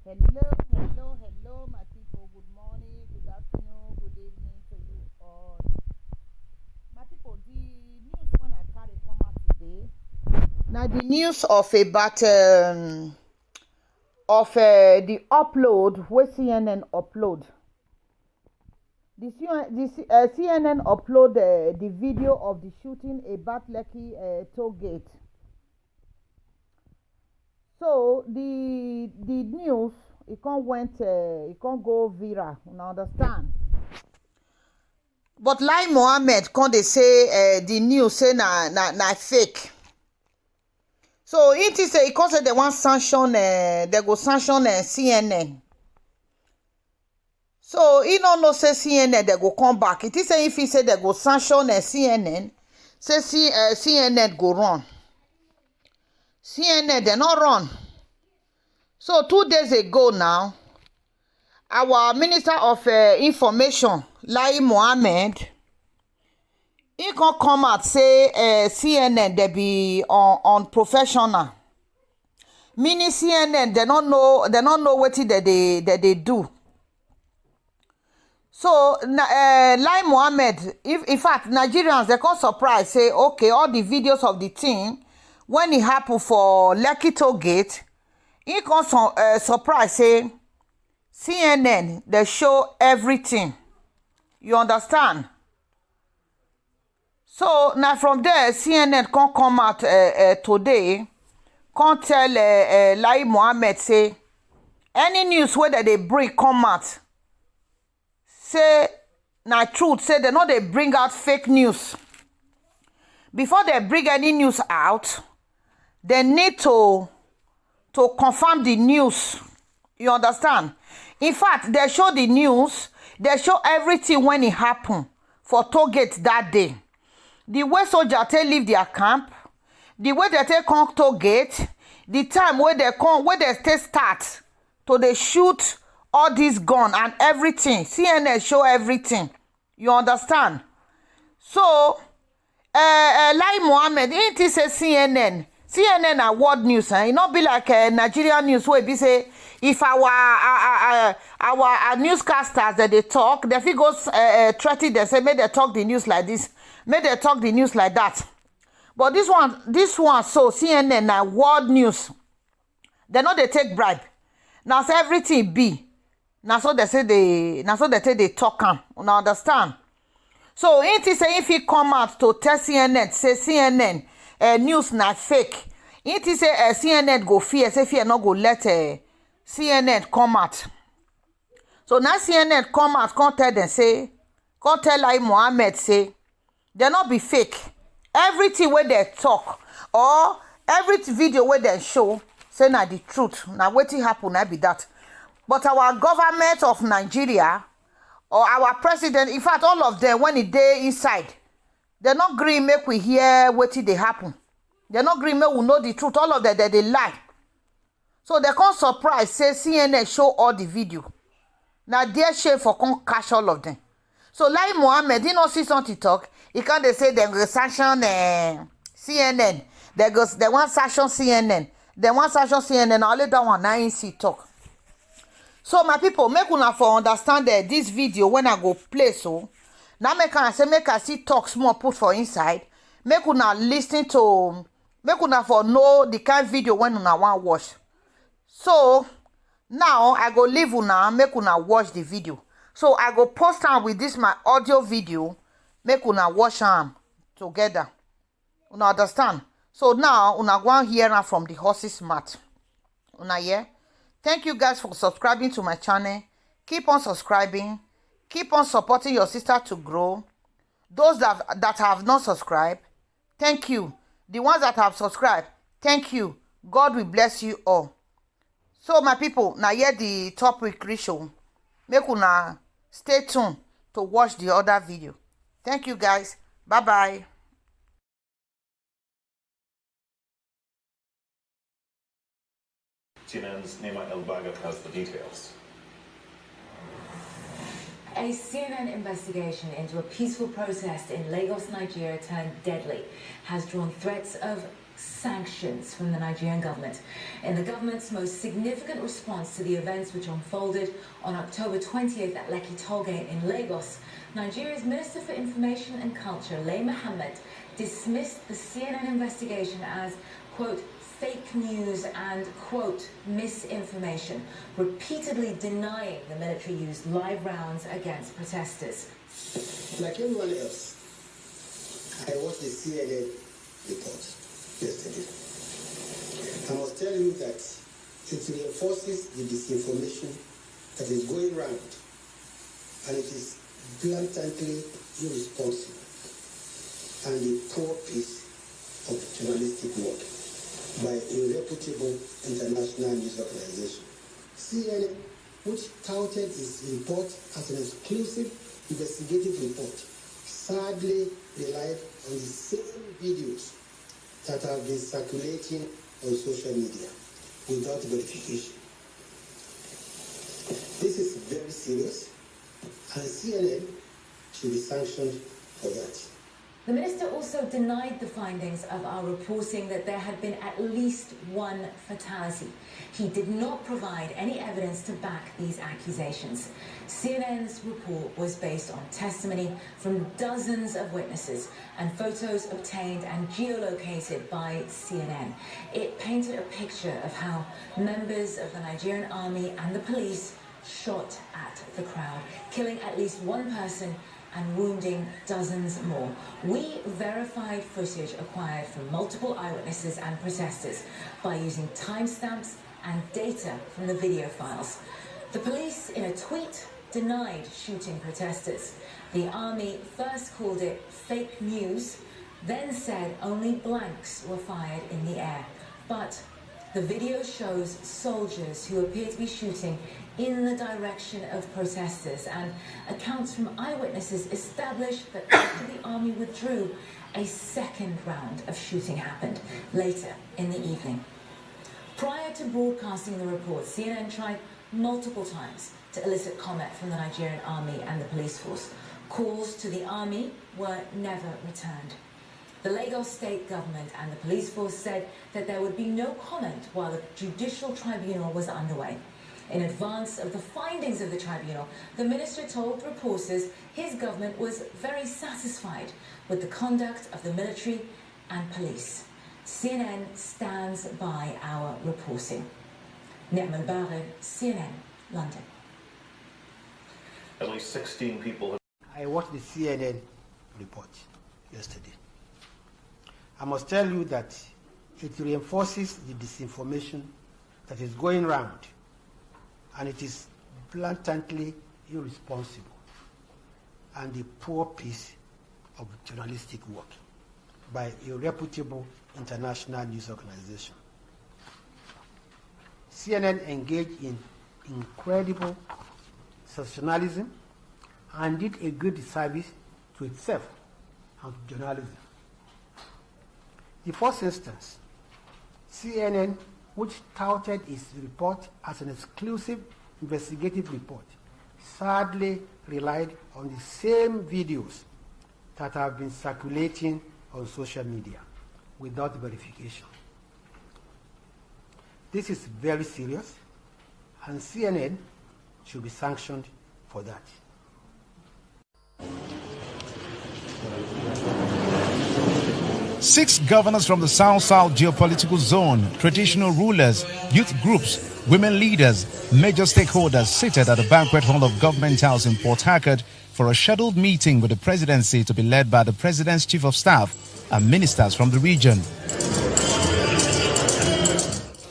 Hello, my people. Good morning, good afternoon, good evening to you all. My people, the news when I carry come out today. Now the news of the upload where CNN upload. CNN upload the video of the shooting about Lekki toll gate. So the news it can't go viral. You understand? But like Mohammed can't they say the news say na fake. So it is a because they want sanction they go sanction CNN. So he don't know say CNN they go come back. It is say if he say they go sanction CNN, say CNN go run. CNN they not run. So 2 days ago now, our Minister of Information, Lai Mohammed, he can come out say CNN they be unprofessional. Meaning CNN they don't know what they do. So Lai Mohammed, in fact Nigerians they come surprise say okay all the videos of the thing when it happened for Lekki toll gate, he come surprise say CNN they show everything. You understand? So now from there CNN can come out today, can tell Lai Mohammed say any news where they bring come out say na truth, say they know they bring out fake news. Before they bring any news out, they need to confirm the news. You understand? In fact, they show the news, they show everything when it happened for toll gate that day. The way soldier take leave their camp, the way they take come toll gate, the time where they come, where they take start to they shoot all this gun and everything. CNN show everything. You understand? So Lai Mohammed, it is a CNN are world news. It not be like Nigerian news where be say if our newscasters that they talk, they feel go threaten they say may they talk the news like this, may they talk the news like that. But this one so CNN are world news. They know they take bribe. Now so everything be. Now so they say they talk am. You understand? So it is say if he come out to tell CNN, say CNN news not fake. It is say CNN go fear, say fear not go let CNN come out. So now CNN come out, can't tell them say, can't tell like Mohammed say, they not be fake. Everything where they talk or every video where they show, say na the truth. Now wetin happen na be that. But our government of Nigeria or our president, in fact all of them when they inside, they not agree make we hear wetin dey happen. They not agree make we know the truth. All of them they lie. So they can't surprise say CNN show all the video. Now their shame for can't catch all of them. So like Mohammed, he not see something talk. He can't they say they go sanction CNN. They want sanction CNN. They want sanction CNN. Only that one now see talk. So my people, make una for understand this video when I go play so. Now make I see talk small put for inside. Make una listen to, make una for know the kind video when una want watch. So now I go leave una, make una watch the video. So I go post am with this my audio video, make una watch am together. Una understand? So now una go and hear am from the horse's mouth. Una hear? Thank you guys for subscribing to my channel. Keep on subscribing. Keep on supporting your sister to grow. Those that have not subscribed, thank you. The ones that have subscribed, thank you. God will bless you all. So my people, now hear the topic show. Make una stay tuned to watch the other video. Thank you guys. Bye-bye. CNN's Nema El-Baghat has the details. A CNN investigation into a peaceful protest in Lagos, Nigeria turned deadly has drawn threats of sanctions from the Nigerian government. In the government's most significant response to the events which unfolded on October 20th at Lekki Tollgate in Lagos, Nigeria's Minister for Information and Culture, Lai Mohammed, dismissed the CNN investigation as, quote, fake news and, quote, misinformation, repeatedly denying the military used live rounds against protesters. Like everyone else, I watched the CNN report yesterday. I must tell you that it reinforces the disinformation that is going around, and it is blatantly irresponsible and a poor piece of journalistic work by a reputable international news organization. CNN, which touted its report as an exclusive investigative report, sadly relied on the same videos that have been circulating on social media without verification. This is very serious, and CNN should be sanctioned for that. The minister also denied the findings of our reporting that there had been at least one fatality. He did not provide any evidence to back these accusations. CNN's report was based on testimony from dozens of witnesses and photos obtained and geolocated by CNN. It painted a picture of how members of the Nigerian army and the police shot at the crowd, killing at least one person and wounding dozens more. We verified footage acquired from multiple eyewitnesses and protesters by using timestamps and data from the video files. The police, in a tweet, denied shooting protesters. The army first called it fake news, then said only blanks were fired in the air. But the video shows soldiers who appear to be shooting in the direction of protesters, and accounts from eyewitnesses established that after the army withdrew, a second round of shooting happened later in the evening. Prior to broadcasting the report, CNN tried multiple times to elicit comment from the Nigerian army and the police force. Calls to the army were never returned. The Lagos state government and the police force said that there would be no comment while the judicial tribunal was underway. In advance of the findings of the tribunal, the minister told reporters his government was very satisfied with the conduct of the military and police. CNN stands by our reporting. Ni'mal Bagher, CNN, London. At least 16 people have... I watched the CNN report yesterday. I must tell you that it reinforces the disinformation that is going round, and it is blatantly irresponsible and a poor piece of journalistic work by a reputable international news organization. CNN engaged in incredible sensationalism and did a great disservice to itself and to journalism. The first instance, CNN, which touted its report as an exclusive investigative report, sadly relied on the same videos that have been circulating on social media without verification. This is very serious, and CNN should be sanctioned for that. Six governors from the South-South geopolitical zone, traditional rulers, youth groups, women leaders, major stakeholders seated at the banquet hall of Government House in Port Harcourt for a scheduled meeting with the presidency to be led by the president's chief of staff and ministers from the region.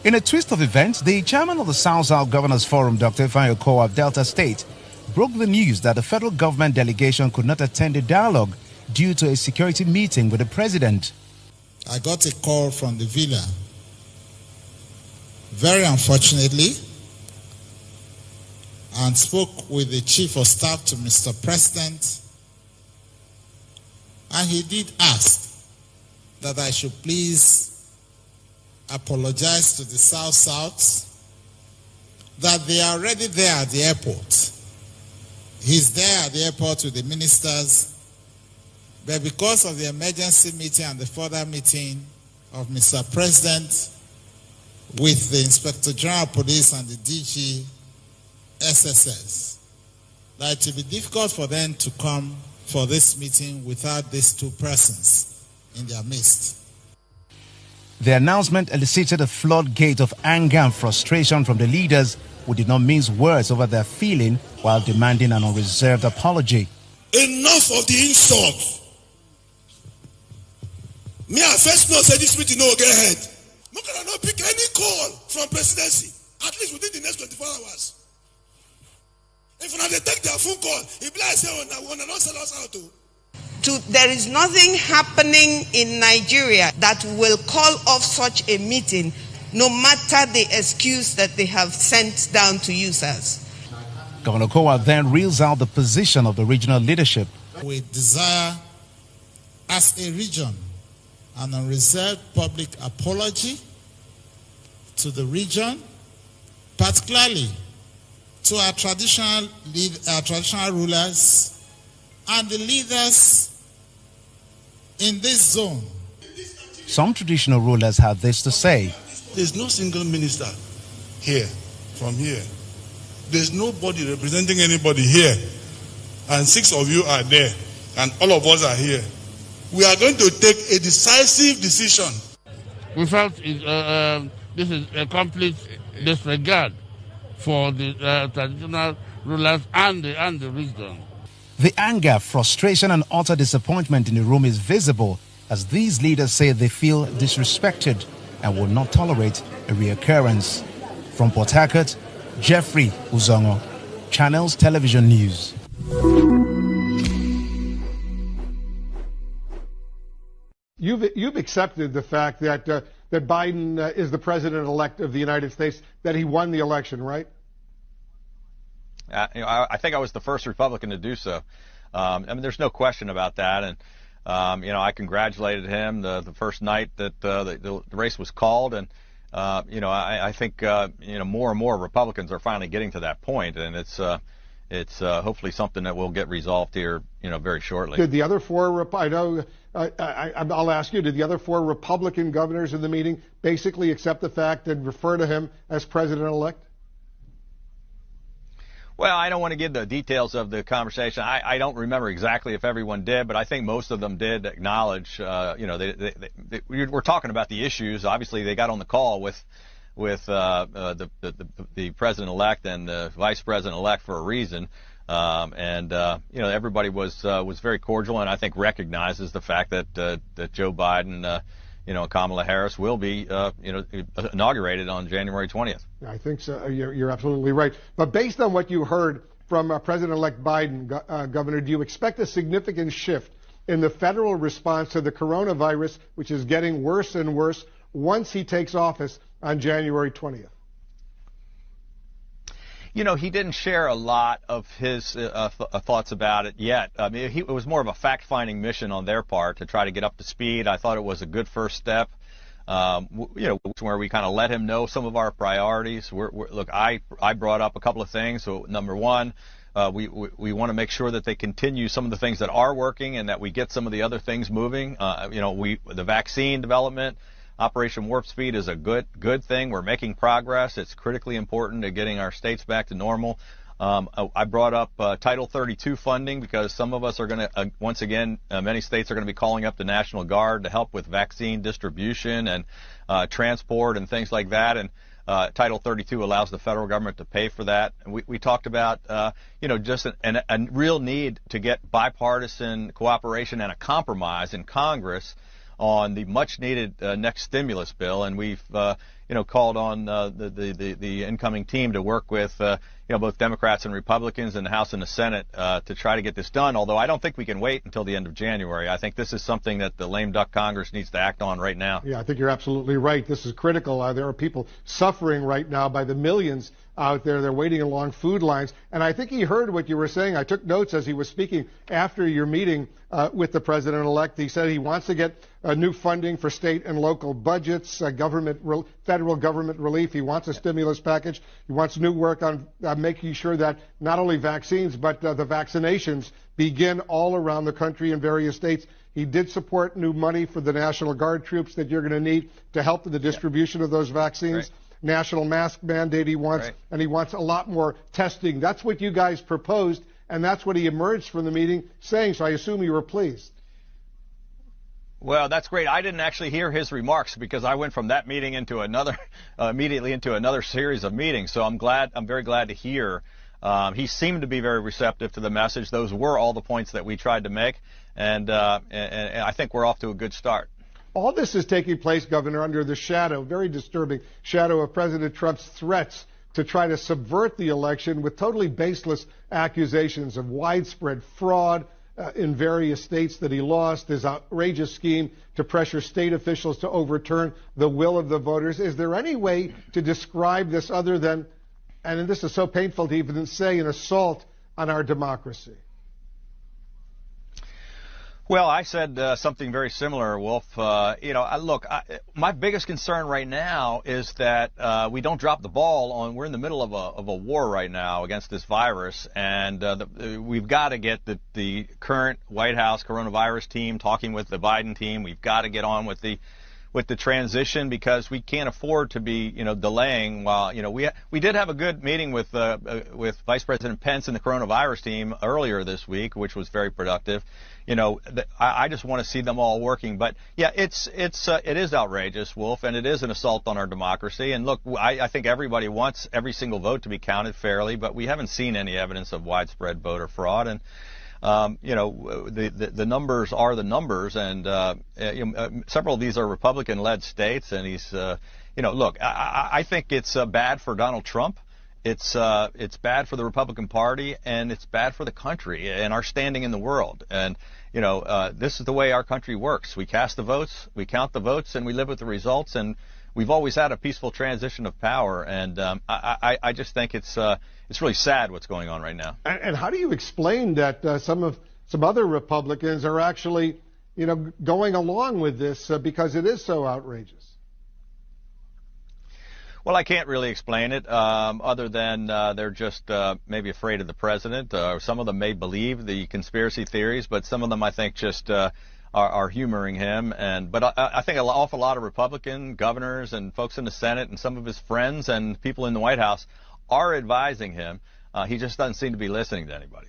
In a twist of events, the chairman of the South-South Governors Forum, Dr. Ifeanyi Okowa of Delta State, broke the news that the federal government delegation could not attend the dialogue due to a security meeting with the president. I got a call from the villa. Very unfortunately, and spoke with the chief of staff to Mr. President, and he did ask that I should please apologize to the South-South that they are already there at the airport. He's there at the airport with the ministers, but because of the emergency meeting and the further meeting of Mr. President with the Inspector General of Police and the DG SSS, that it will be difficult for them to come for this meeting without these two persons in their midst. The announcement elicited a floodgate of anger and frustration from the leaders, who did not mince words over their feeling while demanding an unreserved apology. Enough of the insult. Me, I first know say this meeting no go get ahead. No can not pick any call from presidency, at least within the next 24 hours. If they take their phone call, if I say, "Oh, not sell us out." There is nothing happening in Nigeria that will call off such a meeting, no matter the excuse that they have sent down to users. Governor Kowa then reels out the position of the regional leadership. We desire, as a region, an unreserved public apology to the region, particularly to our traditional rulers and the leaders in this zone. Some traditional rulers had this to say. There's no single minister here, from here. There's nobody representing anybody here. And 6 of you are there, and all of us are here. We are going to take a decisive decision. We felt this is a complete disregard for the traditional rulers and the wisdom. The anger, frustration and utter disappointment in the room is visible as these leaders say they feel disrespected and will not tolerate a reoccurrence. From Port Harcourt, Jeffrey Uzongo, Channels Television News. You've accepted the fact that that Biden is the president-elect of the United States, that he won the election, right? I think I was the first Republican to do so. I mean, there's no question about that. And, I congratulated him the first night that the race was called. And, I think, more and more Republicans are finally getting to that point. And it's hopefully something that will get resolved here, very shortly. Did the other four, I'll ask you, did the other 4 Republican governors in the meeting basically accept the fact and refer to him as president-elect? Well, I don't want to give the details of the conversation. I don't remember exactly if everyone did, but I think most of them did acknowledge, we're talking about the issues. Obviously, they got on the call with the president-elect and the vice president-elect for a reason. Everybody was very cordial, and I think recognizes the fact that Joe Biden, Kamala Harris will be, inaugurated on January 20th. I think so. You're absolutely right. But based on what you heard from President-elect Biden, Governor, do you expect a significant shift in the federal response to the coronavirus, which is getting worse and worse, once he takes office on January 20th? He didn't share a lot of his thoughts about it yet. I mean, it was more of a fact-finding mission on their part to try to get up to speed. I thought it was a good first step, where we kind of let him know some of our priorities. Look, I brought up a couple of things. So, number one, we want to make sure that they continue some of the things that are working and that we get some of the other things moving. The vaccine development. Operation Warp Speed is a good thing. We're making progress. It's critically important to getting our states back to normal. I brought up Title 32 funding because some of us are going to, once again, many states are going to be calling up the National Guard to help with vaccine distribution and transport and things like that. And Title 32 allows the federal government to pay for that. And we talked about, just a real need to get bipartisan cooperation and a compromise in Congress on the much-needed next stimulus bill, and we've called on the incoming team to work with both Democrats and Republicans in the House and the Senate to try to get this done. Although I don't think we can wait until the end of January. I think this is something that the lame duck Congress needs to act on right now. Yeah, I think you're absolutely right. This is critical. There are people suffering right now by the millions out there. They're waiting along food lines. And I think he heard what you were saying. I took notes as he was speaking after your meeting with the president-elect. He said he wants to get new funding for state and local budgets, federal government relief. He wants a stimulus package. He wants new work on making sure that not only vaccines, but the vaccinations begin all around the country in various states. He did support new money for the National Guard troops that you're going to need to help in the distribution of those vaccines. Right. National mask mandate he wants, Right. and he wants a lot more testing. That's what you guys proposed, and that's what he emerged from the meeting saying, so I assume you were pleased. Well, that's great. I didn't actually hear his remarks because I went from that meeting into another, immediately into another series of meetings. So I'm very glad to hear. He seemed to be very receptive to the message. Those were all the points that we tried to make, and I think we're off to a good start. All this is taking place, Governor, under the shadow, very disturbing shadow of President Trump's threats to try to subvert the election with totally baseless accusations of widespread fraud in various states that he lost, his outrageous scheme to pressure state officials to overturn the will of the voters. Is there any way to describe this other than, and this is so painful to even say, an assault on our democracy? Well, I said something very similar, Wolf. Look, my biggest concern right now is that we don't drop the ball on. We're in the middle of a war right now against this virus, and we've got to get the current White House coronavirus team talking with the Biden team. We've got to get on with the transition because we can't afford to be, delaying. While we did have a good meeting with Vice President Pence and the coronavirus team earlier this week, which was very productive. I just want to see them all working. But yeah, it is outrageous, Wolf, and it is an assault on our democracy. And look, I think everybody wants every single vote to be counted fairly, but we haven't seen any evidence of widespread voter fraud. And the numbers are the numbers, and several of these are Republican-led states. And he's, look, I think it's bad for Donald Trump. It's bad for the Republican Party, and it's bad for the country and our standing in the world. And this is the way our country works. We cast the votes, we count the votes, and we live with the results. And we've always had a peaceful transition of power. And I just think it's really sad what's going on right now. And how do you explain that some other Republicans are actually, going along with this because it is so outrageous? Well, I can't really explain it other than they're just maybe afraid of the president. Some of them may believe the conspiracy theories, but some of them I think just are humoring him. But I think an awful lot of Republican governors and folks in the Senate and some of his friends and people in the White House are advising him. He just doesn't seem to be listening to anybody.